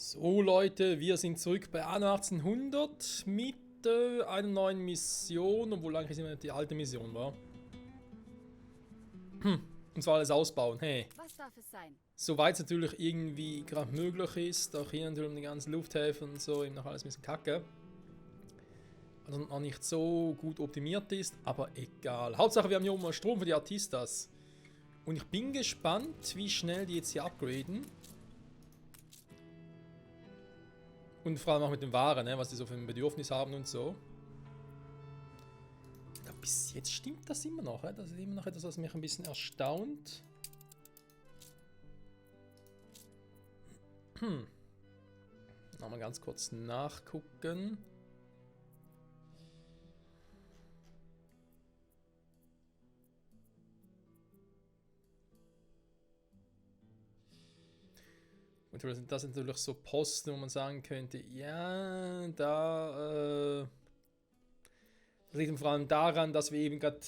So Leute, wir sind zurück bei Anno 1800 mit einer neuen Mission, obwohl eigentlich immer die alte Mission war. Und zwar alles ausbauen, hey. Was darf es sein? Soweit es natürlich irgendwie gerade möglich ist, auch hier natürlich um die ganzen Lufthäfen und so, eben noch alles ein bisschen kacke. Also noch nicht so gut optimiert ist, aber egal. Hauptsache wir haben hier oben mal Strom für die Artistas. Und ich bin gespannt, wie schnell die jetzt hier upgraden. Und vor allem auch mit den Waren, ne, was die so für ein Bedürfnis haben und so. Ja, bis jetzt stimmt das immer noch. Das ist immer noch etwas, was mich ein bisschen erstaunt. Nochmal ganz kurz nachgucken. Und das sind natürlich so Posten, wo man sagen könnte, ja, das liegt vor allem daran, dass wir eben gerade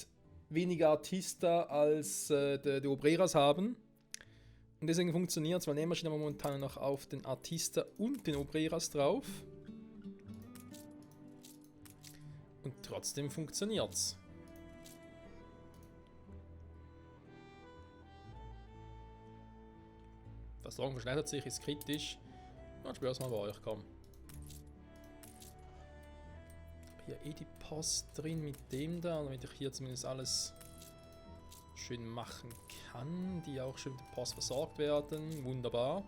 weniger Artista als die Obreras haben. Und deswegen funktioniert es, weil nehmen wir momentan noch auf den Artista und den Obreras drauf. Und trotzdem funktioniert es. Versorgung verschlechtert sich, ist kritisch. Dann spür's mal bei euch, komm. Ich habe hier die Post drin mit dem da, damit ich hier zumindest alles schön machen kann. Die auch schön mit der Post versorgt werden. Wunderbar.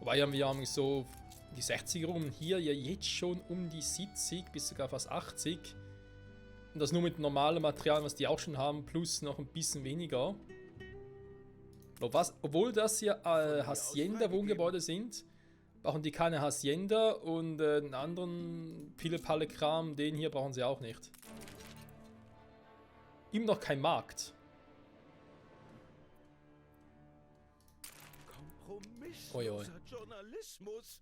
Wobei haben wir eigentlich so die 60er rum. Hier ja jetzt schon um die 70 bis sogar fast 80. Und das nur mit normalem Material, was die auch schon haben, plus noch ein bisschen weniger. Obwohl das hier Hacienda-Wohngebäude sind, brauchen die keine Hacienda und einen anderen Pille-Palle-Kram, den hier brauchen sie auch nicht. Immer noch kein Markt. Kompromissloser Journalismus.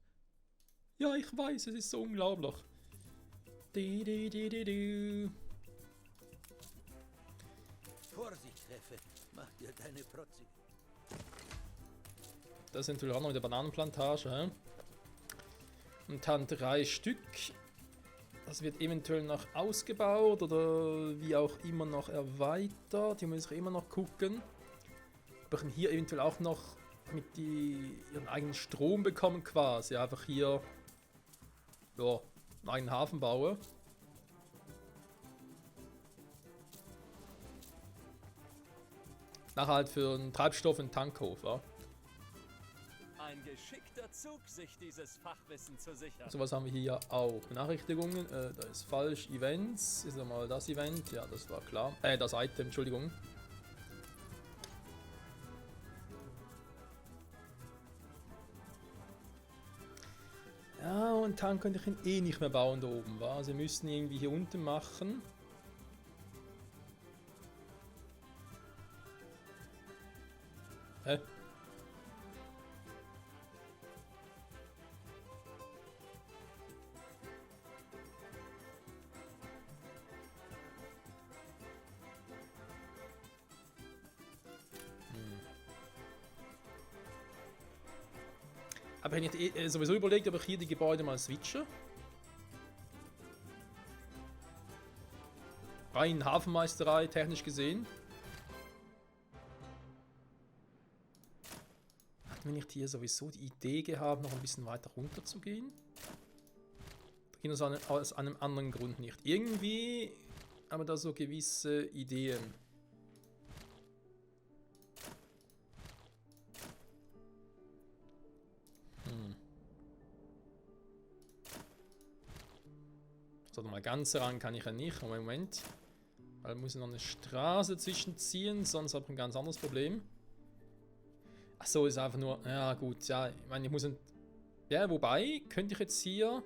Ja, ich weiß, es ist so unglaublich. Vorsicht, Treffe. Mach dir deine protzige. Das ist natürlich auch noch eine Bananenplantage. He? Und dann 3 Stück. Das wird eventuell noch ausgebaut oder wie auch immer noch erweitert. Hier muss ich immer noch gucken. Ob ich hier eventuell auch noch mit ihren eigenen Strom bekommen quasi. Einfach hier ja, einen eigenen Hafen baue. Nachher halt für einen Treibstoff und Tankhof, ja. Ein geschickter Zug, sich dieses Fachwissen zu sichern. So was haben wir hier auch. Benachrichtigungen, da ist falsch. Events, ist einmal das Event. Ja, das war klar. Das Item, Entschuldigung. Ja, und dann könnte ich ihn eh nicht mehr bauen da oben, wa? Also wir müssen irgendwie hier unten machen. Hä? Aber ich hätte sowieso überlegt, ob ich hier die Gebäude mal switche. Rein Hafenmeisterei, technisch gesehen. Hatten wir nicht hier sowieso die Idee gehabt, noch ein bisschen weiter runter zu gehen? Da ging es aus einem anderen Grund nicht. Irgendwie haben wir da so gewisse Ideen. So, mal ganz ran kann ich ja nicht. Moment. Weil muss ich noch eine Straße zwischenziehen, sonst habe ich ein ganz anderes Problem. Achso, ist einfach nur. Ja, gut, ja. Ich meine, ich muss. Ja, wobei, könnte ich jetzt hier.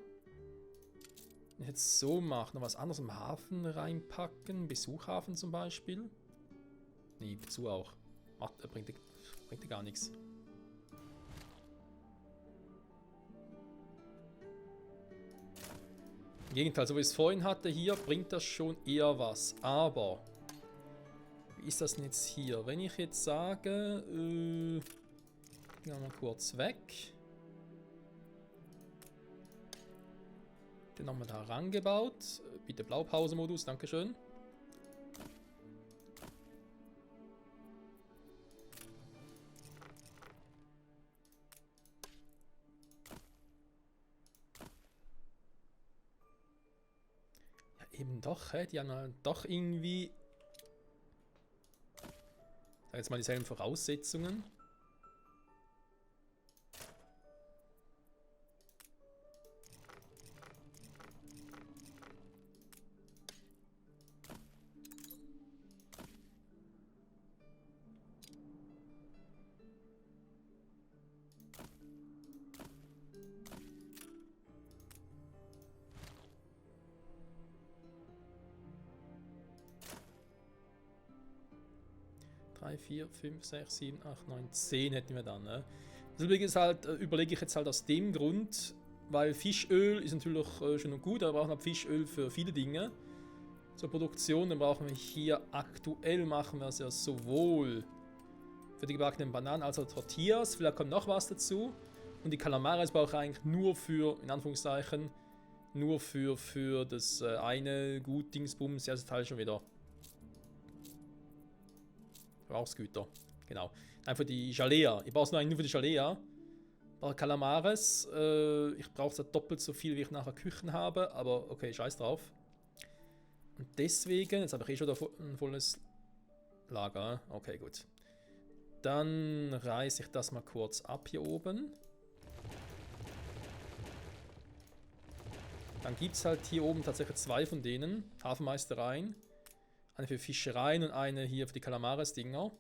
Jetzt so machen. Noch was anderes im Hafen reinpacken. Besuchhafen zum Beispiel. Nee, zu auch. Bringt dir gar nichts. Im Gegenteil, so wie ich es vorhin hatte, hier bringt das schon eher was. Aber, wie ist das denn jetzt hier? Wenn ich jetzt sage, gehen wir mal kurz weg. Den haben wir da rangebaut. Bitte Blaupause-Modus, dankeschön. Ja, eben doch, hä? Die haben halt doch irgendwie... Sag jetzt mal dieselben Voraussetzungen. Drei, 4, 5, 6, 7, 8, 9, 10 hätten wir dann. Ne? Das überlege ich jetzt halt aus dem Grund, weil Fischöl ist natürlich schön und gut, aber wir brauchen halt Fischöl für viele Dinge. Zur Produktion, dann brauchen wir hier aktuell, machen wir es ja sowohl für die gebackenen Bananen als auch Tortillas. Vielleicht kommt noch was dazu. Und die Calamares brauche ich eigentlich nur für, in Anführungszeichen, nur für das eine Gut-Dingsbums. Ja, das Teil schon wieder. Verbrauchsgüter, genau. Einfach die Jalea. Ich brauche es nur eigentlich nur für die Jalea. Bei Calamares, ich brauche es doppelt so viel, wie ich nachher Küchen habe, aber okay, scheiß drauf. Und deswegen, jetzt habe ich eh schon ein volles Lager. Okay, gut. Dann reiße ich das mal kurz ab hier oben. Dann gibt es halt hier oben tatsächlich zwei von denen, Hafenmeistereien. Eine für Fischereien und eine hier für die Calamares-Dinger.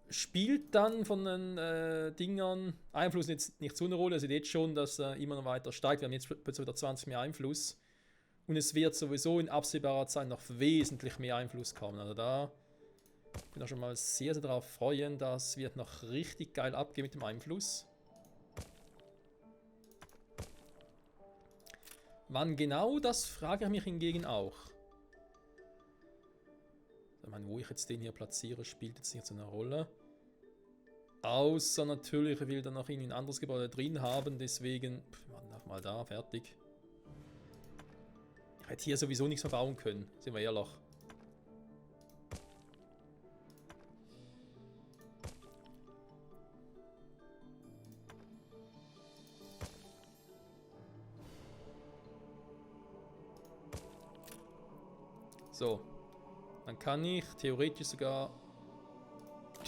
Spielt dann von den Dingern Einfluss jetzt nicht so eine Rolle. Ihr seht jetzt schon, dass er immer noch weiter steigt. Wir haben jetzt plötzlich wieder 20 mehr Einfluss. Und es wird sowieso in absehbarer Zeit noch wesentlich mehr Einfluss kommen. Also da bin ich schon mal sehr, sehr darauf freuen. Das wird noch richtig geil abgehen mit dem Einfluss. Wann genau, das frage ich mich hingegen auch. Ich meine, wo ich jetzt den hier platziere, spielt jetzt nicht so eine Rolle. Außer natürlich, ich will dann noch irgendwie ein anderes Gebäude drin haben, deswegen, mal da, fertig. Ich hätte hier sowieso nichts mehr bauen können, sind wir ehrlich. So. Dann kann ich theoretisch sogar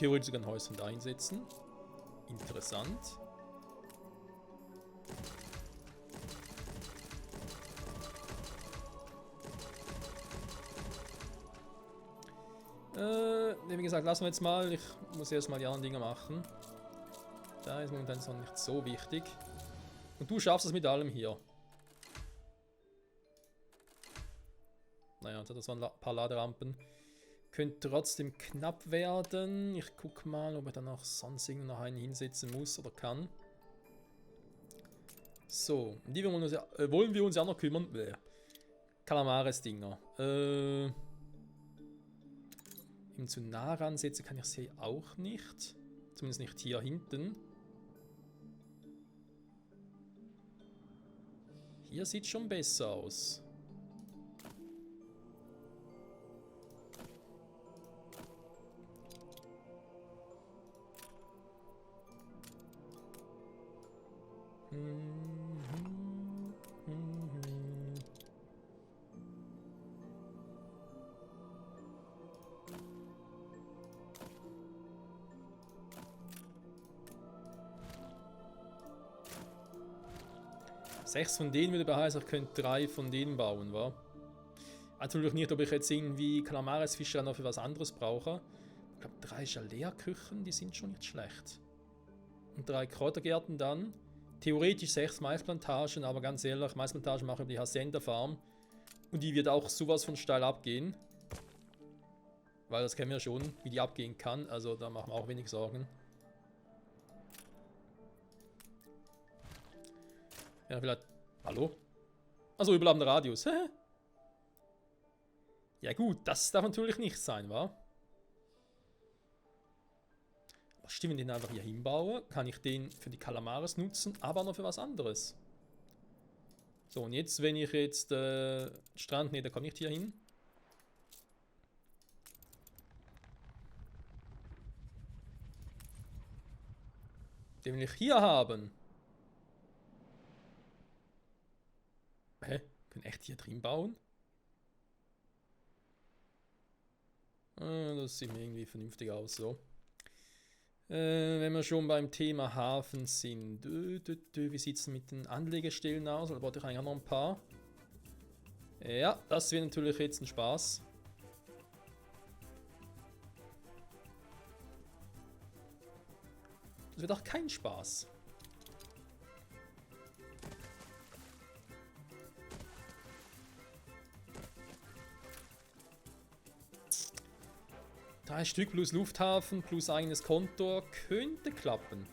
ein Häuschen da einsetzen. Interessant. Wie gesagt, lassen wir jetzt mal. Ich muss erst mal die anderen Dinge machen. Da ist momentan noch nicht so wichtig. Und du schaffst es mit allem hier. Naja, das waren ein paar Laderampen. Könnte trotzdem knapp werden. Ich gucke mal, ob ich dann auch sonst irgendwo noch einen hinsetzen muss oder kann. So, die wollen wir uns ja noch kümmern. Calamares-Dinger. Ihm zu nah ransetzen kann ich sie auch nicht. Zumindest nicht hier hinten. Hier sieht schon besser aus. Sechs von denen würde beheißen, ich könnte 3 von denen bauen, wa? Natürlich nicht, ob ich jetzt irgendwie Calamares-Fischer noch für was anderes brauche. Ich glaube, 3 Jalea-Küchen, die sind schon nicht schlecht. Und 3 Kräutergärten dann. Theoretisch 6 Maisplantagen, aber ganz ehrlich, Maisplantagen machen die Hacienda Farm. Und die wird auch sowas von steil abgehen. Weil das kennen wir schon, wie die abgehen kann. Also da machen wir auch wenig Sorgen. Ja, vielleicht... Hallo? Also überlappender Radius. Ja gut, das darf natürlich nicht sein, wa? Aber stimmt, wenn ich den einfach hier hinbaue, kann ich den für die Calamares nutzen, aber noch für was anderes. So, und jetzt, wenn ich jetzt Strand, ne, da komme ich hier hin. Den will ich hier haben. Hä? Können echt hier drin bauen? Das sieht mir irgendwie vernünftig aus, so. Wenn wir schon beim Thema Hafen sind. Wie sieht es mit den Anlegestellen aus? Oder brauche ich eigentlich auch noch ein paar? Ja, das wird natürlich jetzt ein Spaß. Das wird auch kein Spaß. Drei Stück plus Lufthafen plus eigenes Kontor könnte klappen.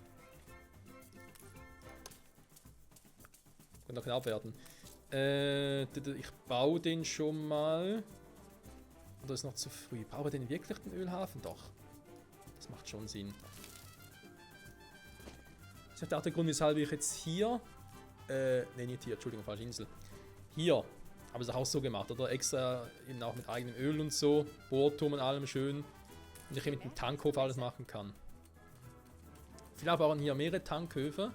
Könnte auch knapp werden. Ich baue den schon mal. Oder ist noch zu früh? Brauche ich den wirklich, den Ölhafen? Doch. Das macht schon Sinn. Das ist auch der Grund, weshalb ich jetzt hier. Ne, nicht hier, Entschuldigung, falsche Insel. Hier. Aber es auch so gemacht, oder? Extra eben auch mit eigenem Öl und so. Bohrturm und allem schön. Und ich hier mit dem Tankhof alles machen kann. Vielleicht bauen hier mehrere Tankhöfe.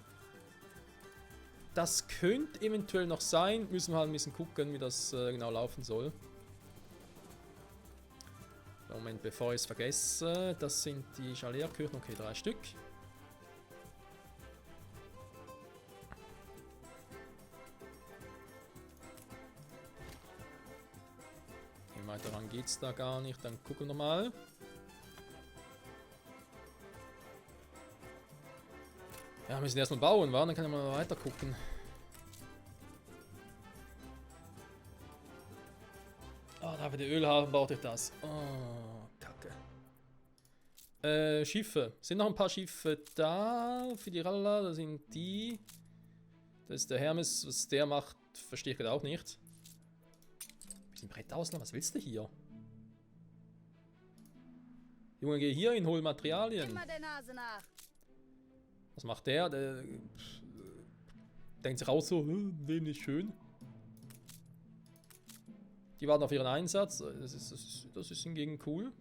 Das könnte eventuell noch sein. Müssen wir halt ein bisschen gucken, wie das genau laufen soll. Moment, bevor ich es vergesse. Das sind die Chalet-Kirchen. Okay, 3 Stück. Weiter ran geht's da gar nicht. Dann gucken wir mal. Ja, wir müssen erstmal bauen, wa? Dann kann ich mal weiter gucken. Ah, da für den Ölhafen baut ich das. Oh, Kacke. Schiffe. Sind noch ein paar Schiffe da für die Ralla? Da sind die. Das ist der Hermes. Was der macht, verstehe ich gerade auch nicht. Bisschen Brett auslassen. Was willst du hier? Junge, geh hier hin, hol Materialien. Immer der Nase nach. Was macht der? Der denkt sich auch so, dem nicht schön. Die warten auf ihren Einsatz. Das ist hingegen cool.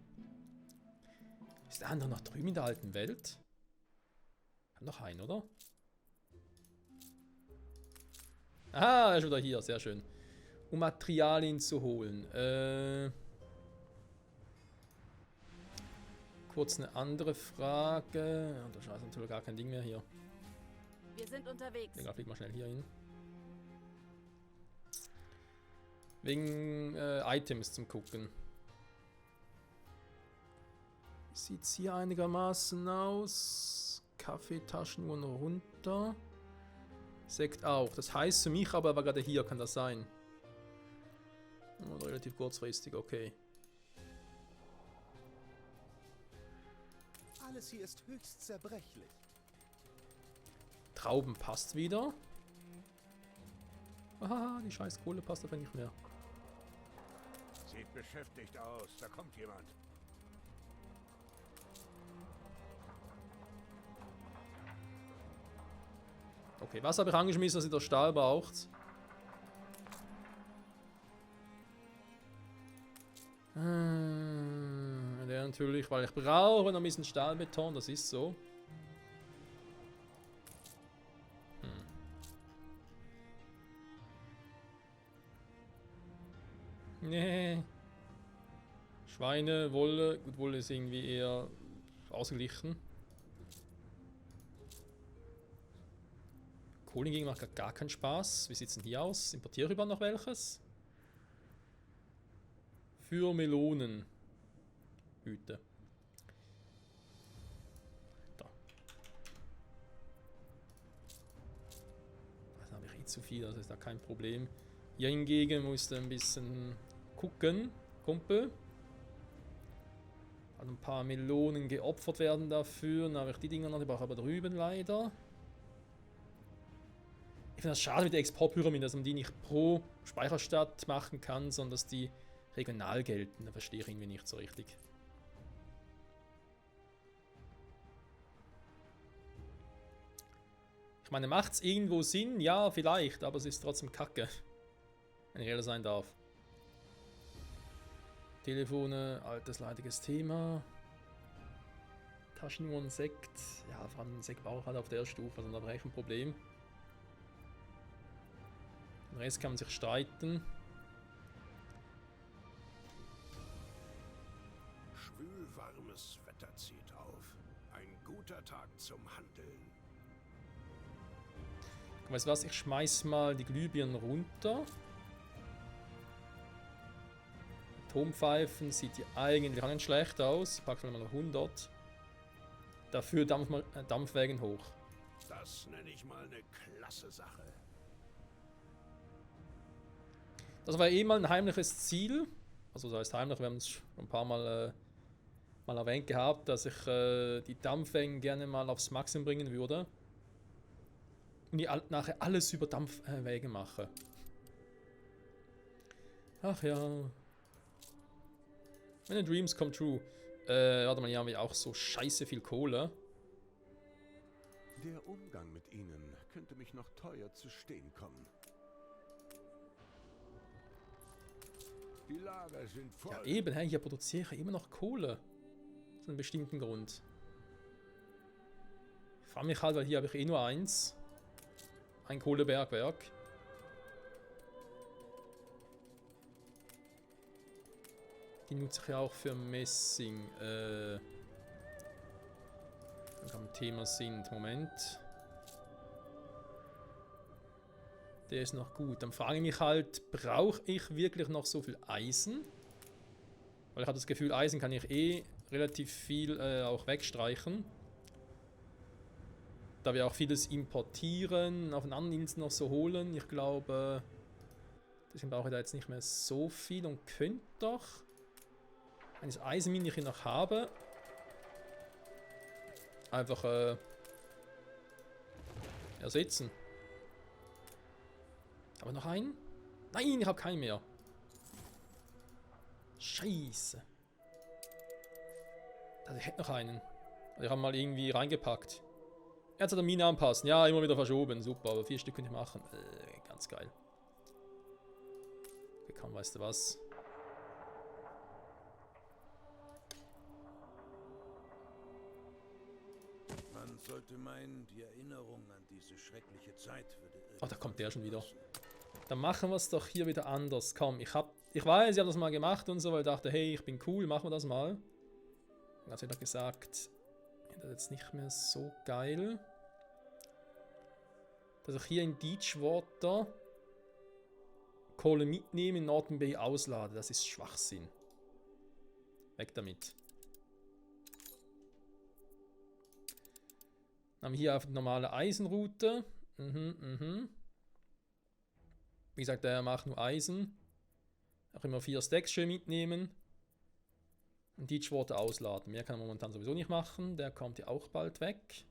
Ist der andere noch drüben in der alten Welt? Wir haben noch einen, oder? Aha, er ist wieder hier. Sehr schön. Um Materialien zu holen. Kurz eine andere Frage. Ja, da ist natürlich gar kein Ding mehr hier. Wir sind unterwegs. Egal, flieg mal schnell hier hin. Wegen Items zum Gucken. Sieht es hier einigermaßen aus. Kaffeetaschenuhren runter. Sekt auch. Das heißt für mich aber war gerade hier, kann das sein? Oder relativ kurzfristig, okay. Alles hier ist höchst zerbrechlich. Trauben passt wieder. Aha, die scheiß Kohle passt aber nicht mehr. Sieht beschäftigt aus. Da kommt jemand. Okay, was habe ich angeschmissen, dass ihr der Stahl braucht? Der natürlich, weil ich brauche noch ein bisschen Stahlbeton, das ist so. Nee. Schweine, Wolle. Gut, Wolle ist irgendwie eher ausgeglichen. Kohle hingegen macht gar keinen Spaß. Wie sieht es denn hier aus? Importiere ich überhaupt noch welches? Für Melonen. Hüte. Da. Da habe ich eh zu viel, das ist da kein Problem. Hier hingegen musst du ein bisschen gucken, Kumpel. Ein paar Melonen geopfert werden dafür. Dann habe ich die Dinger noch, die brauche ich aber drüben leider. Ich finde das schade mit der Exportpyramide, dass man die nicht pro Speicherstadt machen kann, sondern dass die regional gelten. Da verstehe ich irgendwie nicht so richtig. Ich Ich meine, macht es irgendwo Sinn? Ja, vielleicht, aber es ist trotzdem kacke. Wenn ich ehrlich sein darf. Telefone, altes, leidiges Thema. Taschenuhren, Sekt. Ja, vor allem Sekt auch halt auf der Stufe, also da habe ich ein Problem. Den Rest kann man sich streiten. Schwülwarmes Wetter zieht auf. Ein guter Tag zum Handeln. Weißt du was, ich schmeiß mal die Glühbirnen runter. Atompfeifen sieht ja eigentlich auch nicht schlecht aus. Packen wir mal auf 100. Dafür Dampfwägen hoch. Das nenne ich mal eine klasse Sache. Das war eh mal ein heimliches Ziel. Also das heißt heimlich, wir haben es schon ein paar Mal, mal erwähnt gehabt, dass ich die Dampfwägen gerne mal aufs Maximum bringen würde. Und die nachher alles über Dampfwägen mache. Ach ja. Meine Dreams come true. Warte mal, hier haben wir auch so scheiße viel Kohle. Der Umgang mit ihnen könnte mich noch teuer zu stehen kommen. Die Lager sind voll. Ja eben, hey, hier produziere ich immer noch Kohle. Aus einem bestimmten Grund. Ich frage mich halt, weil hier habe ich eh nur eins. Ein Kohlebergwerk. Die nutze ich ja auch für Messing. Wenn wir am Thema sind. Moment. Der ist noch gut. Dann frage ich mich halt, brauche ich wirklich noch so viel Eisen? Weil ich habe das Gefühl, Eisen kann ich eh relativ viel auch wegstreichen. Da wir auch vieles importieren, auf den anderen Inseln noch so holen. Ich glaube, deswegen brauche ich da jetzt nicht mehr so viel und könnte doch, wenn ich das Eisenmine hier noch habe, einfach ersetzen. Aber noch einen? Nein, ich habe keinen mehr. Scheiße. Also ich hätte noch einen. Also ich habe mal irgendwie reingepackt. Jetzt hat er Mine anpassen. Ja, immer wieder verschoben. Super, aber 4 Stück könnte ich machen. Ganz geil. Okay, komm, weißt du was? Man sollte meinen, die Erinnerung an diese schreckliche Zeit würde... Oh, da kommt der schon wieder. Dann machen wir es doch hier wieder anders. Komm, ich weiß, ich habe das mal gemacht und so, weil ich dachte, hey, ich bin cool, machen wir das mal. Dann hat er gesagt, das ist jetzt nicht mehr so geil. Dass ich hier in Deepwater Kohle mitnehme, in Northern Bay auslade. Das ist Schwachsinn. Weg damit. Dann haben wir hier einfach die normale Eisenroute. Wie gesagt, der macht nur Eisen. Auch immer 4 Stacks schön mitnehmen. Und Deepwater ausladen. Mehr kann er momentan sowieso nicht machen. Der kommt ja auch bald weg.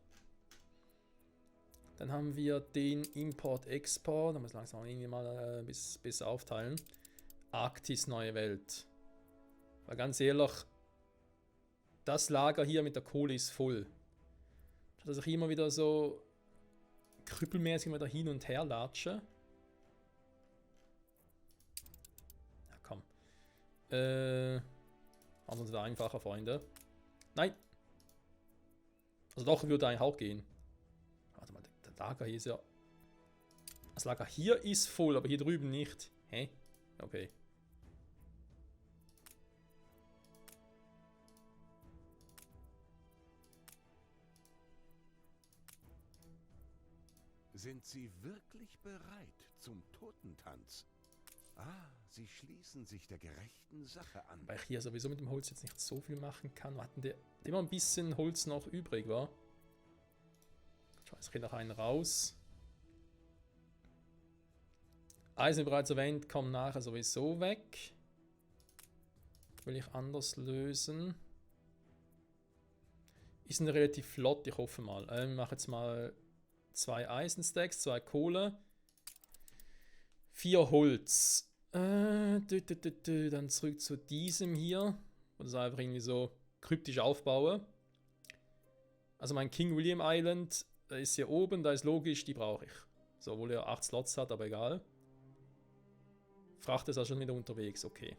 Dann haben wir den Import-Export. Da muss langsam irgendwie mal besser aufteilen. Arktis, neue Welt. Weil ganz ehrlich, das Lager hier mit der Kohle ist voll. Dass ich immer wieder so krüppelmäßig wieder hin und her latsche. Ja, komm. Machen wir uns wieder einfacher, Freunde. Nein. Also doch, würde eigentlich auch gehen. Warte mal, das Lager hier ist ja... Das Lager hier ist voll, aber hier drüben nicht. Hä? Okay. Sind Sie wirklich bereit zum Totentanz? Ah, Sie schließen sich der gerechten Sache an. Weil ich hier sowieso mit dem Holz jetzt nicht so viel machen kann. Wir hatten der immer ein bisschen Holz noch übrig, war. Scheiße, ich gehe noch einen raus. Eisen bereits erwähnt, kommt nachher sowieso weg. Will ich anders lösen. Ist eine relativ flott, ich hoffe mal. Ich mache jetzt mal 2 Eisenstacks, 2 Kohle, 4 Holz. Dann zurück zu diesem hier. Und das einfach irgendwie so kryptisch aufbaue. Also mein King William Island Da ist hier oben, da ist logisch, die brauche ich. So, obwohl er 8 Slots hat, aber egal. Fracht ist also schon wieder unterwegs, okay.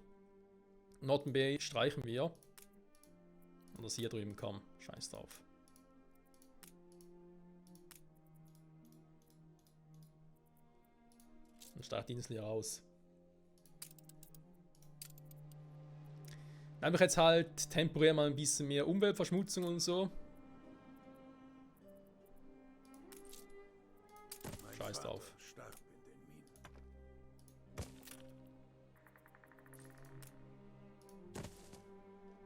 Norton Bay streichen wir. Und das hier drüben, komm, scheiß drauf. Und steigt die Insel hier raus. Dann habe ich jetzt halt temporär mal ein bisschen mehr Umweltverschmutzung und so. Mein Scheiß Vater drauf. starb in den Minen.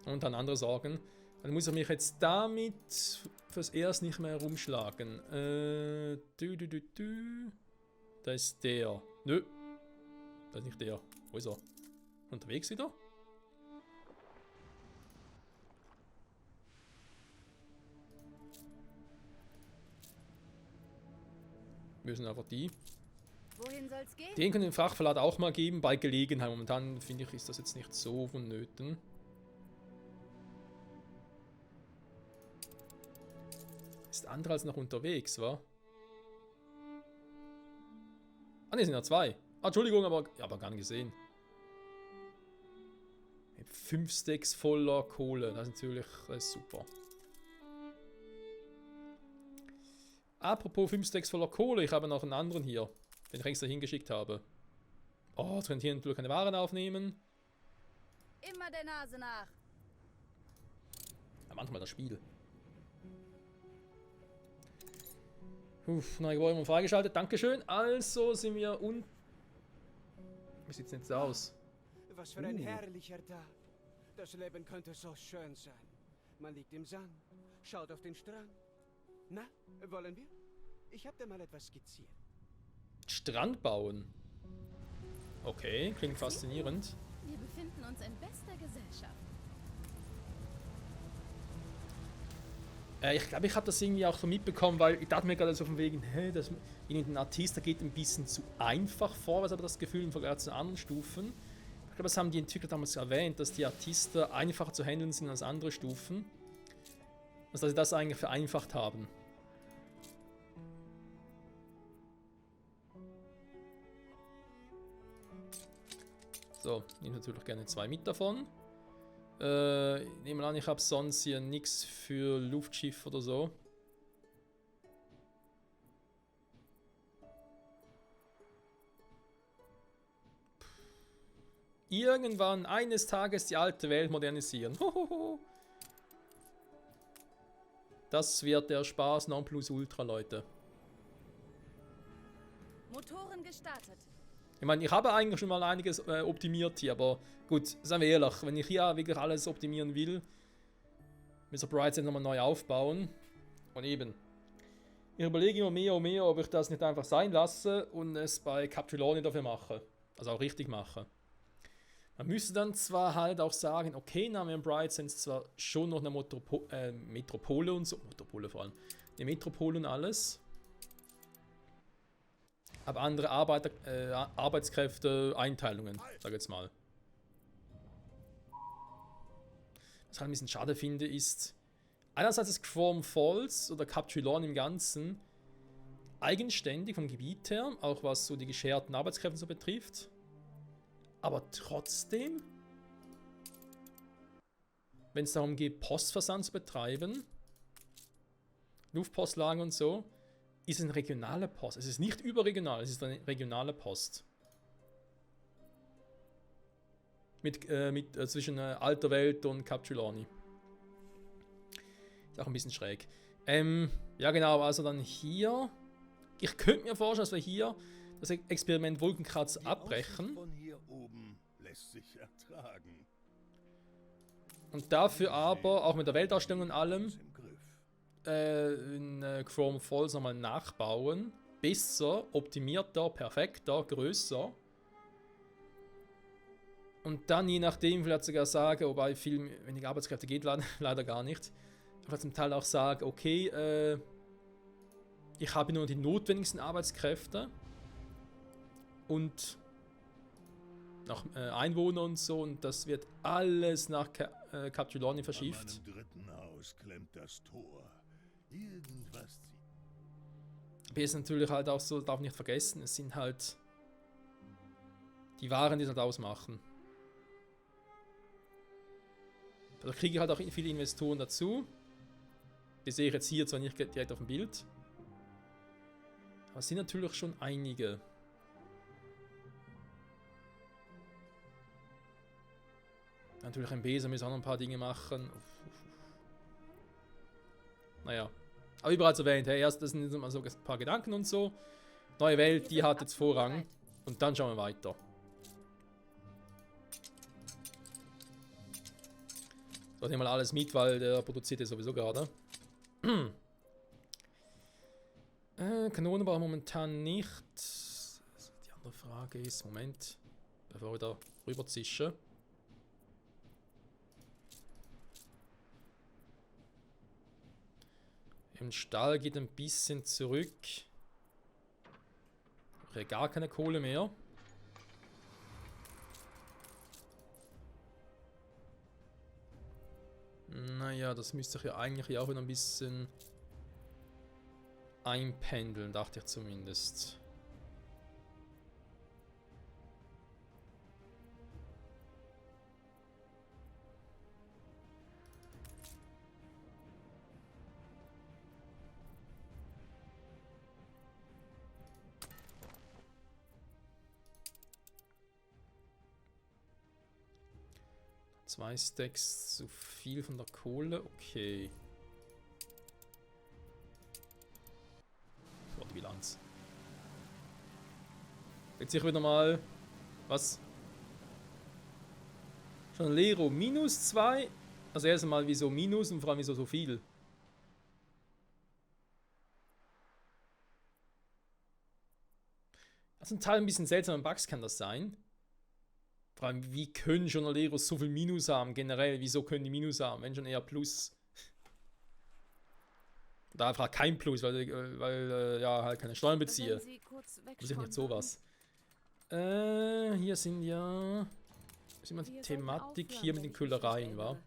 Und dann andere Sorgen. Dann muss ich mich jetzt damit fürs Erst nicht mehr rumschlagen. Da ist der. Nö. Das ist nicht der. Wo ist er? Unterwegs wieder? Wir sind einfach die. Wohin soll's gehen? Den können wir im Frachtverlad auch mal geben, bei Gelegenheit. Momentan finde ich, ist das jetzt nicht so vonnöten. Ist andere als noch unterwegs, wa? Ah, ne, sind ja 2. Ah, Entschuldigung, aber gar nicht gesehen. 5 Stacks voller Kohle, das ist natürlich super. Apropos 5 Stacks voller Kohle, ich habe noch einen anderen hier, den ich extra hingeschickt habe. Oh, jetzt können hier natürlich keine Waren aufnehmen. Immer der Nase nach. Ja, manchmal das Spiel. Neue Gebäude freigeschaltet, dankeschön. Also sind wir Wie sieht's denn jetzt aus? Was für ein herrlicher Tag. Das Leben könnte so schön sein. Man liegt im Sand, schaut auf den Strand. Na, wollen wir? Ich habe da mal etwas skizziert. Strand bauen. Okay, klingt faszinierend. Wir befinden uns in bester Gesellschaft. Ich glaube, ich habe das irgendwie auch so mitbekommen, weil ich dachte mir gerade so von wegen, hey, das in den Artista geht ein bisschen zu einfach vorwärts, aber das Gefühl im Vergleich zu anderen Stufen. Ich glaube, das haben die Entwickler damals erwähnt, dass die Artista einfacher zu handeln sind als andere Stufen. Also, dass sie das eigentlich vereinfacht haben. So, ich nehme natürlich gerne 2 mit davon. Ich nehme an, ich habe sonst hier nichts für Luftschiff oder so. Irgendwann, eines Tages die alte Welt modernisieren. Hohoho. Das wird der Spaß Nonplusultra, Leute. Motoren gestartet. Ich meine, ich habe eigentlich schon mal einiges optimiert hier, aber gut, seien wir ehrlich, wenn ich hier wirklich alles optimieren will, müssen wir Bright nochmal neu aufbauen. Und eben, ich überlege immer mehr und mehr, ob ich das nicht einfach sein lasse und es bei Captuloni dafür mache. Also auch richtig mache. Man müsste dann zwar halt auch sagen, okay, na, wir haben Bright zwar schon noch eine Metropole und so, Metropole vor allem, eine Metropole und alles. Aber andere Arbeitskräfte, Einteilungen, sag jetzt mal. Was ich halt ein bisschen schade finde, ist, einerseits ist Chrome Falls oder Captulon im Ganzen eigenständig vom Gebiet her, auch was so die gescherten Arbeitskräfte so betrifft. Aber trotzdem, wenn es darum geht, Postversand zu betreiben, Luftpostlagen und so, ist es eine regionale Post. Es ist nicht überregional, es ist eine regionale Post. Zwischen Alter Welt und Captuloni. Ist auch ein bisschen schräg. Ja genau, also dann hier. Ich könnte mir vorstellen, dass wir hier das Experiment Wolkenkratzer abbrechen. Von hier oben lässt sich ertragen. Und dafür aber, auch mit der Weltausstellung und allem, Im Griff. in Chrome Falls nochmal nachbauen. Besser, optimierter, perfekter, größer. Und dann je nachdem vielleicht sogar sagen, wobei viel weniger Arbeitskräfte geht leider gar nicht. Aber zum Teil auch sagen, okay, ich habe nur die notwendigsten Arbeitskräfte. Und nach Einwohner und so. Und das wird alles nach Captuloni verschifft. An meinem dritten Haus klemmt das Tor. Irgendwas zieht. Spiel ist natürlich halt auch so, darf nicht vergessen, es sind halt die Waren, die es halt ausmachen. Da kriege ich halt auch viele Investoren dazu. Die sehe ich jetzt hier zwar nicht direkt auf dem Bild. Aber es sind natürlich schon einige. Natürlich ein Besen müssen auch noch ein paar Dinge machen. Naja. Aber überall erwähnt, hey, erst das sind jetzt mal so ein paar Gedanken und so. Neue Welt, die hat jetzt Vorrang. Und dann schauen wir weiter. So, nehmen wir mal alles mit, weil der produziert ja sowieso gerade. Kanonenbau momentan nicht. Die andere Frage ist, Moment, bevor wir da rüber zischen. Im Stall geht ein bisschen zurück. Okay, gar keine Kohle mehr. Naja, das müsste ich ja eigentlich auch wieder ein bisschen einpendeln, dachte ich zumindest. Zwei Stacks zu viel von der Kohle, okay. So, die Bilanz. Jetzt sehe ich wieder mal. Was? Schon Lero minus 2. Also erst einmal wieso minus und vor allem wieso so viel. Also ein Teil ein bisschen seltsamer Bugs kann das sein. Vor allem, wie können Journaleros so viel Minus haben? Generell, wieso können die Minus haben? Wenn schon eher Plus. Oder einfach kein Plus, weil ja, halt keine Steuern beziehe. Muss ich nicht sowas. Hier sind ja... Was ist immer die Thematik hier mit den Köhlereien, wa?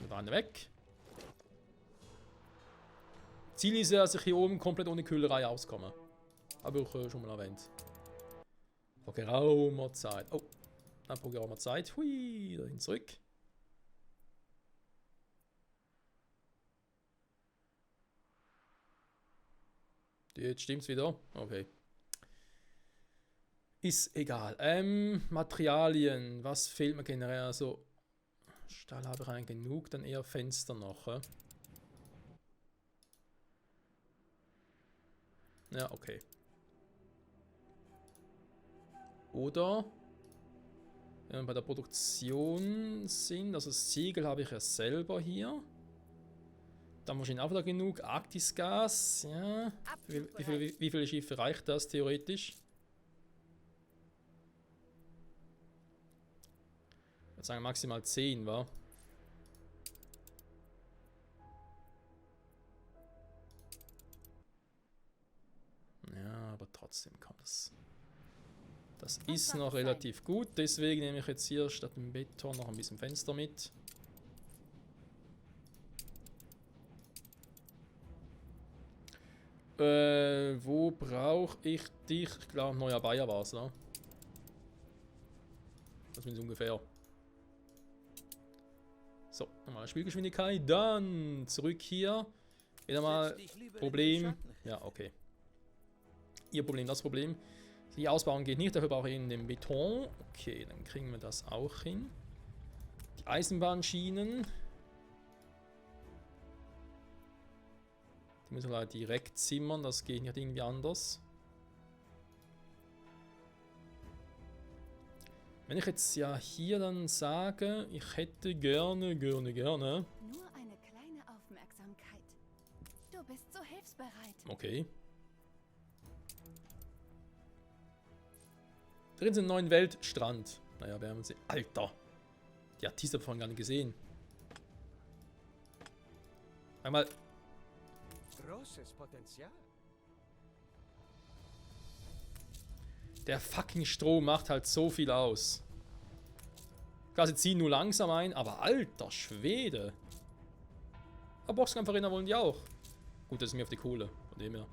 Wir waren weg. Ziel ist ja, dass ich hier oben komplett ohne Köhlerei auskomme. Habe ich schon mal erwähnt. Vor geraumer Zeit. Oh, vor geraumer Zeit. Hui, dahin zurück. Jetzt stimmt's wieder. Okay. Ist egal. Materialien. Was fehlt mir generell? Also, Stahl habe ich eigentlich genug, dann eher Fenster noch. Ja, okay. Oder, wenn wir bei der Produktion sind, also Siegel habe ich ja selber hier. Dann wahrscheinlich auch wieder genug. Arktisgas, ja. Wie viele Schiffe reicht das theoretisch? Ich würde sagen maximal 10, wa? Ja, aber trotzdem kommt es. Das ist noch relativ gut, deswegen nehme ich jetzt hier statt dem Beton noch ein bisschen Fenster mit. Wo brauche ich dich? Ich glaube, neuer Bayer war es, ne? Das ist ungefähr. So, normale Spielgeschwindigkeit. Dann zurück hier. Wieder mal Problem. Ja, okay. Ihr Problem, das Problem. Die Ausbauung geht nicht, dafür brauche ich eben den Beton. Okay, dann kriegen wir das auch hin. Die Eisenbahnschienen. Die müssen wir halt direkt zimmern, das geht nicht irgendwie anders. Wenn ich jetzt ja hier dann sage, ich hätte gerne. Nur eine kleine Aufmerksamkeit. Du bist so hilfsbereit. Okay. Drin sind 9 Weltstrand. Naja, wir haben sie. Alter! Die hat dieser vorhin gar nicht gesehen. Einmal. Großes Potenzial. Der fucking Strom macht halt so viel aus. Klar, sie ziehen nur langsam ein, aber alter Schwede. Aber Boxkampfarena wollen die auch. Gut, das ist mir auf die Kohle, von dem her.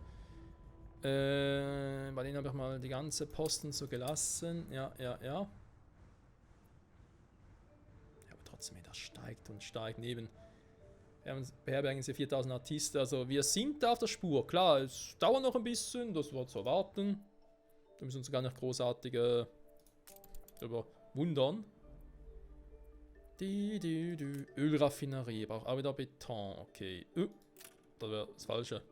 Bei denen habe ich mal die ganze Posten so gelassen. Ja. Ja, aber trotzdem, das steigt und steigt neben. Wir beherbergen sie 4000 Artisten. Also wir sind da auf der Spur. Klar, es dauert noch ein bisschen, das war zu erwarten. Da müssen wir uns gar nicht großartig darüber wundern. Ölraffinerie, braucht auch wieder Beton. Okay. Das wäre das Falsche.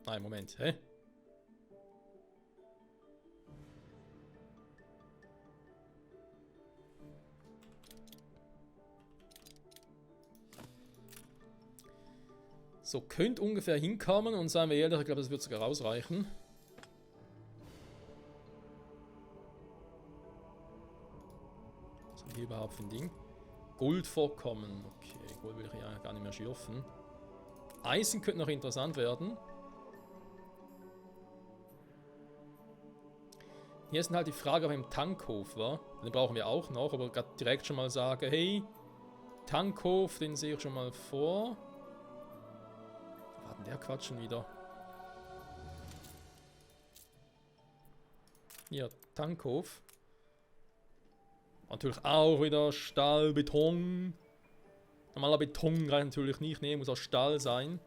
Nein, Moment. Hä? So, könnte ungefähr hinkommen und seien wir ehrlich, ich glaube, das wird sogar ausreichen. Was haben wir hier überhaupt für ein Ding? Goldvorkommen. Okay, Gold will ich ja gar nicht mehr schürfen. Eisen könnte noch interessant werden. Hier ist halt die Frage, ob im Tankhof war. Den brauchen wir auch noch, aber gerade direkt schon mal sagen, hey, Tankhof, den sehe ich schon mal vor. Was war denn der Quatsch schon wieder? Hier, Tankhof. Natürlich auch wieder Stahl, Beton. Normaler Beton reicht natürlich nicht, nee, muss auch Stahl sein.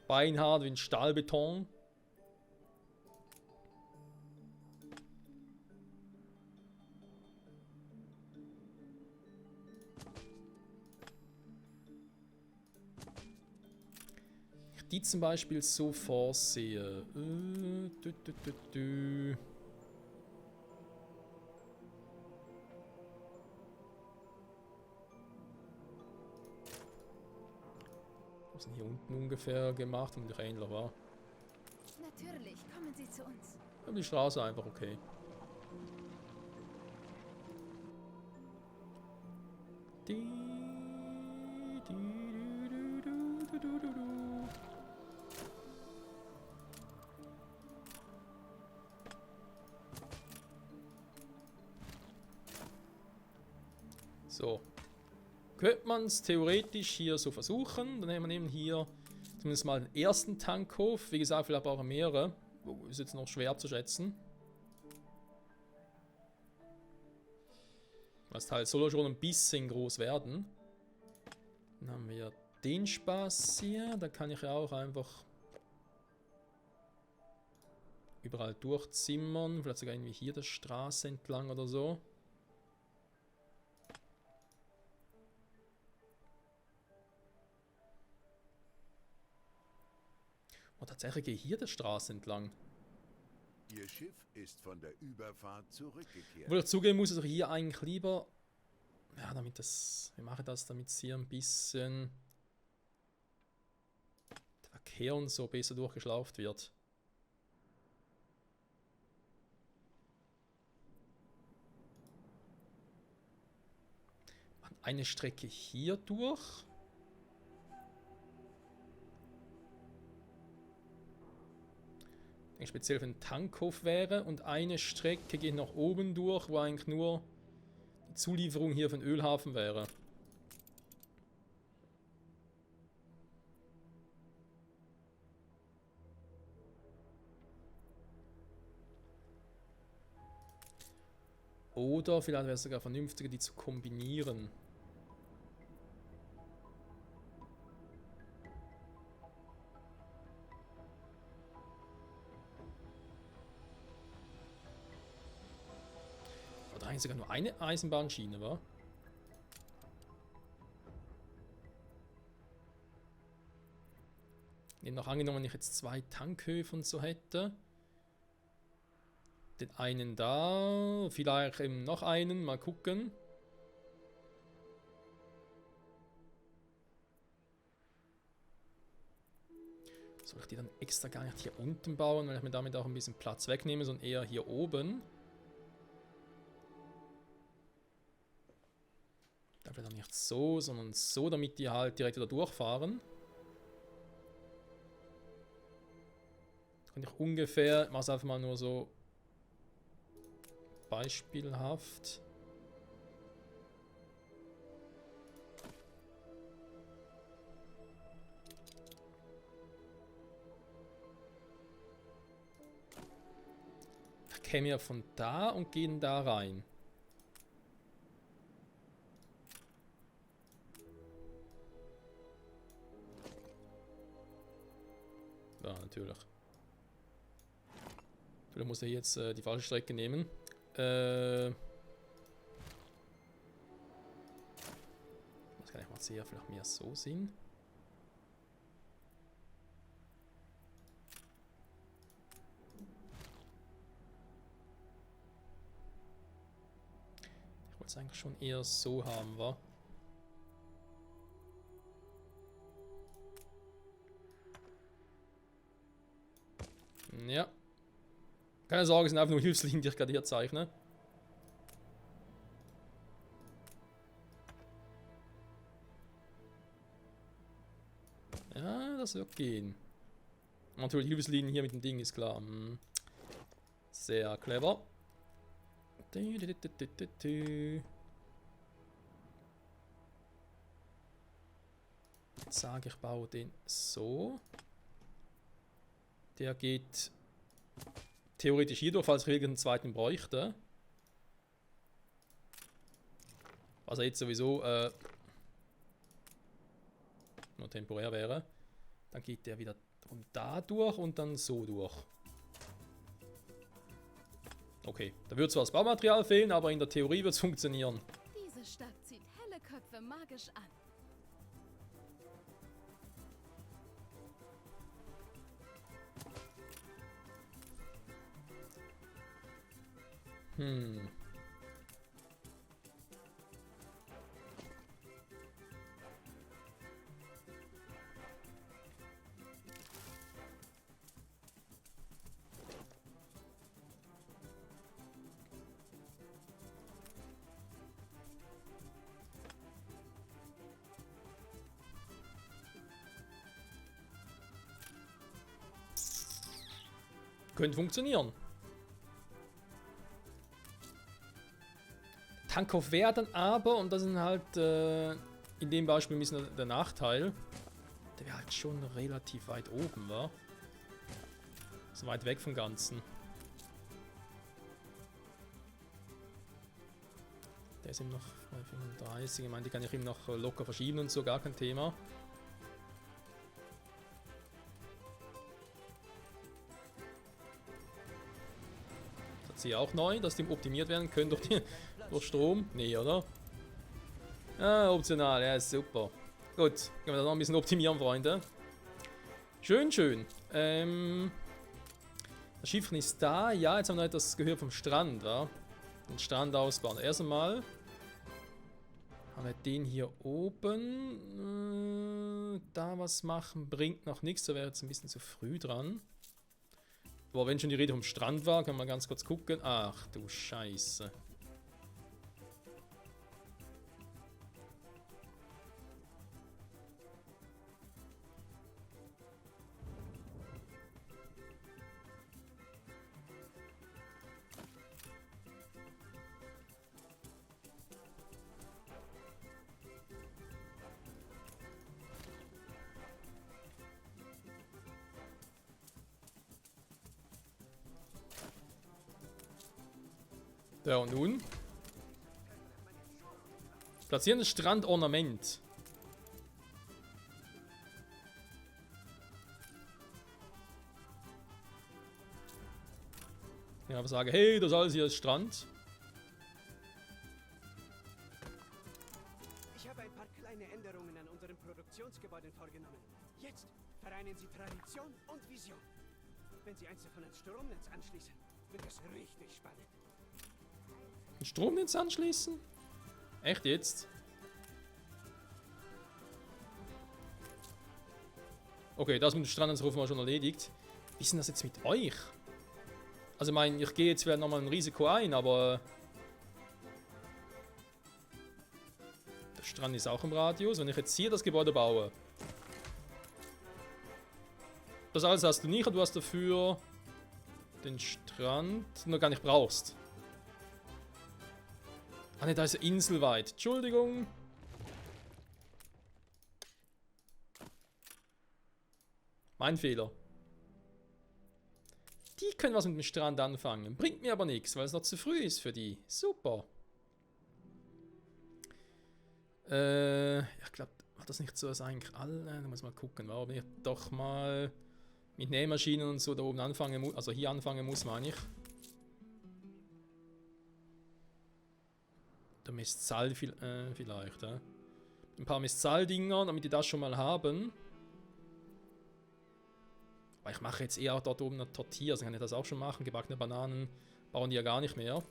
Beinhart wie ein Stahlbeton. Ich die zum Beispiel so vorsehe. Was ist denn hier unten ungefähr gemacht, damit ich ähnlich war? Natürlich, kommen Sie zu uns. Aber die Straße einfach okay. So. Könnte man es theoretisch hier so versuchen. Dann nehmen wir eben hier zumindest mal den ersten Tankhof. Wie gesagt, vielleicht brauchen wir mehrere. Ist jetzt noch schwer abzuschätzen. Das Teil soll schon ein bisschen groß werden. Dann haben wir den Spaß hier. Da kann ich ja auch einfach überall durchzimmern. Vielleicht sogar irgendwie hier der Straße entlang oder so. Und tatsächlich gehe ich hier der Straße entlang. Ihr Schiff ist von der Überfahrt zurückgekehrt. Obwohl ich zugeben muss, dass ich hier eigentlich lieber... Ja, damit das... Wir machen das, damit es hier ein bisschen... der Verkehr und so besser durchgeschlauft wird. Eine Strecke hier durch. Speziell für den Tankhof wäre und eine Strecke geht nach oben durch, wo eigentlich nur die Zulieferung hier für den Ölhafen wäre. Oder vielleicht wäre es sogar vernünftiger, die zu kombinieren. Eigentlich sogar nur eine Eisenbahnschiene, war? Noch angenommen, wenn ich jetzt 2 Tankhöfe und so hätte. Den einen da, vielleicht eben noch einen, mal gucken. Soll ich die dann extra gar nicht hier unten bauen, weil ich mir damit auch ein bisschen Platz wegnehme, sondern eher hier oben? Dafür dann nicht so, sondern so, damit die halt direkt wieder durchfahren. Kann ich ungefähr, ich mache es einfach mal nur so beispielhaft. kämen ja von da und gehen da rein. Ja, natürlich. Vielleicht muss er jetzt die falsche Strecke nehmen. Was kann ich mal sehen? Vielleicht mehr so Sinn. Ich wollte es eigentlich schon eher so haben, wa? Ja. Keine Sorge, es sind einfach nur Hilfslinien, die ich gerade hier zeichne. Ja, das wird gehen. Und natürlich Hilfslinien hier mit dem Ding ist klar. Sehr clever. Jetzt sage ich, baue den so. Der geht theoretisch hier durch, falls ich irgendeinen zweiten bräuchte. Was er jetzt sowieso nur temporär wäre. Dann geht der wieder da durch und dann so durch. Okay, da wird zwar das Baumaterial fehlen, aber in der Theorie wird es funktionieren. Diese Stadt zieht helle Köpfe magisch an. Könnte funktionieren. Tankhof werden aber, und das ist halt in dem Beispiel ein bisschen der Nachteil, der wäre halt schon relativ weit oben, wa? So weit weg vom Ganzen. Der ist eben noch bei 35, ich meine, die kann ich eben noch locker verschieben und so, gar kein Thema. Das ist hier auch neu, dass die optimiert werden können durch Strom. Nee, oder? Ah, optional, ja, ist super. Gut, können wir das noch ein bisschen optimieren, Freunde. Schön, schön. Das Schiff ist da. Ja, jetzt haben wir noch etwas gehört vom Strand, wa? Den Strand ausbauen. Erst einmal haben wir den hier oben. Da was machen bringt noch nichts. Da wäre jetzt ein bisschen zu früh dran. Aber wenn schon die Rede vom Strand war, können wir ganz kurz gucken. Ach du Scheiße. Ja, und nun? Platzieren das Strandornament. Ja, aber sage, hey, das alles hier ist Strand. Ich habe ein paar kleine Änderungen an unseren Produktionsgebäuden vorgenommen. Jetzt vereinen Sie Tradition und Vision. Wenn Sie eins davon ans Stromnetz anschließen, wird es richtig spannend. Ein Stromnetz anschließen? Echt jetzt? Okay, das mit dem Strandanruf war schon erledigt. Wie ist denn das jetzt mit euch? Also ich meine, ich gehe jetzt vielleicht nochmal ein Risiko ein, aber der Strand ist auch im Radius. Wenn ich jetzt hier das Gebäude baue. Das alles hast du nicht, und du hast dafür den Strand nur gar nicht brauchst. Ah ne, da ist er inselweit. Entschuldigung. Mein Fehler. Die können was mit dem Strand anfangen. Bringt mir aber nichts, weil es noch zu früh ist für die. Super. Ich glaube, war das nicht so, dass eigentlich alle... Da muss man mal gucken, warum ich doch mal mit Nähmaschinen und so da oben anfangen muss. Also hier anfangen muss, meine ich. Der Mistral vielleicht, ja. Ein paar Mistral-Dinger, damit die das schon mal haben. Aber ich mache jetzt eher dort oben eine Tortilla, also kann ich das auch schon machen. Gebackene Bananen bauen die ja gar nicht mehr.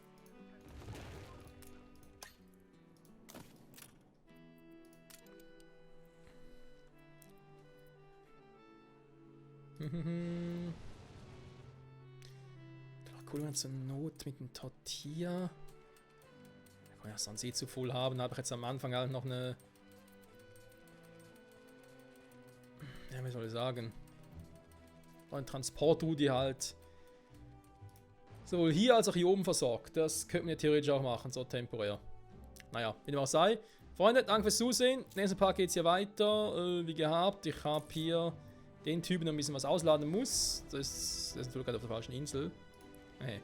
Cool, wenn zur Not mit dem Tortilla. Ich kann ja sonst eh zu voll haben. Da habe ich jetzt am Anfang halt noch eine. Ja, wie soll ich sagen? Ein Transportruhe, die halt sowohl hier als auch hier oben versorgt. Das könnte man ja theoretisch auch machen, so temporär. Naja, wie dem auch sei. Freunde, danke fürs Zusehen. Nächsten Part geht es hier weiter. Wie gehabt, ich habe hier den Typen noch ein bisschen was ausladen muss. Das ist natürlich gerade auf der falschen Insel. Hey.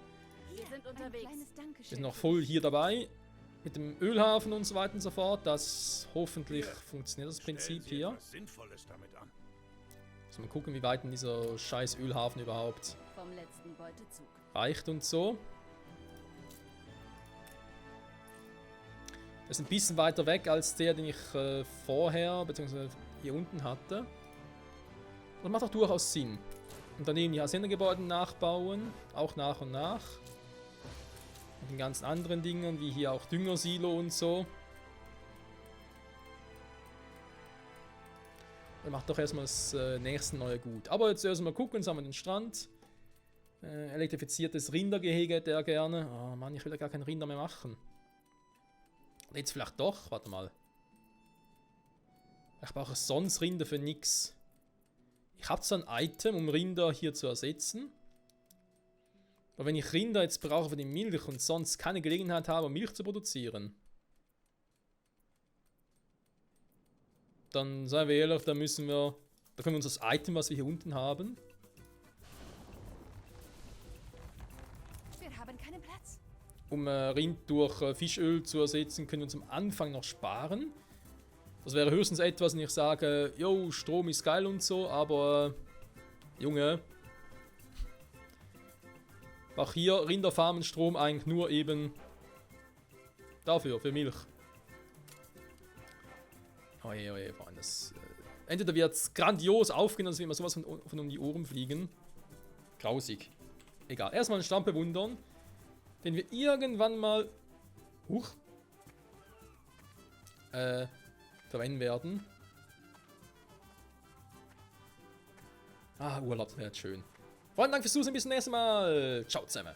Wir sind unterwegs. Wir sind noch voll hier dabei. Mit dem Ölhafen und so weiter und so fort. Das hoffentlich funktioniert das Prinzip hier. Was Sinnvolles damit an. Muss mal gucken, wie weit denn dieser scheiß Ölhafen überhaupt Vom letzten Beutezug. reicht und so. Das ist ein bisschen weiter weg als der, den ich vorher, beziehungsweise hier unten hatte. Das macht auch durchaus Sinn. Und daneben die Hacienda-Gebäude nachbauen, auch nach und nach. Mit den ganzen anderen Dingen, wie hier auch Düngersilo und so. Dann macht doch erstmal das nächste neue gut. Aber jetzt erstmal gucken, jetzt haben wir den Strand. Elektrifiziertes Rindergehege hätte er gerne. Oh Mann, ich will ja gar keinen Rinder mehr machen. Jetzt vielleicht doch, warte mal. Ich brauche sonst Rinder für nix. Ich habe zwar ein Item, um Rinder hier zu ersetzen. Aber wenn ich Rinder jetzt brauche für die Milch und sonst keine Gelegenheit habe, Milch zu produzieren, dann seien wir ehrlich, da können wir uns das Item, was wir hier unten haben. Wir haben keinen Platz. Um Rind durch Fischöl zu ersetzen, können wir uns am Anfang noch sparen. Das wäre höchstens etwas, wenn ich sage, yo, Strom ist geil und so, aber Junge, auch hier Rinderfarmenstrom eigentlich nur eben dafür, für Milch. Oje, oje, Freunde, entweder wird es grandios aufgehen, als wenn wir sowas von um die Ohren fliegen. Grausig. Egal, erstmal einen Stamm bewundern, den wir irgendwann mal verwenden werden. Urlaub, das wäre jetzt schön. Freunde, danke fürs Zusehen, bis zum nächsten Mal. Ciao zusammen.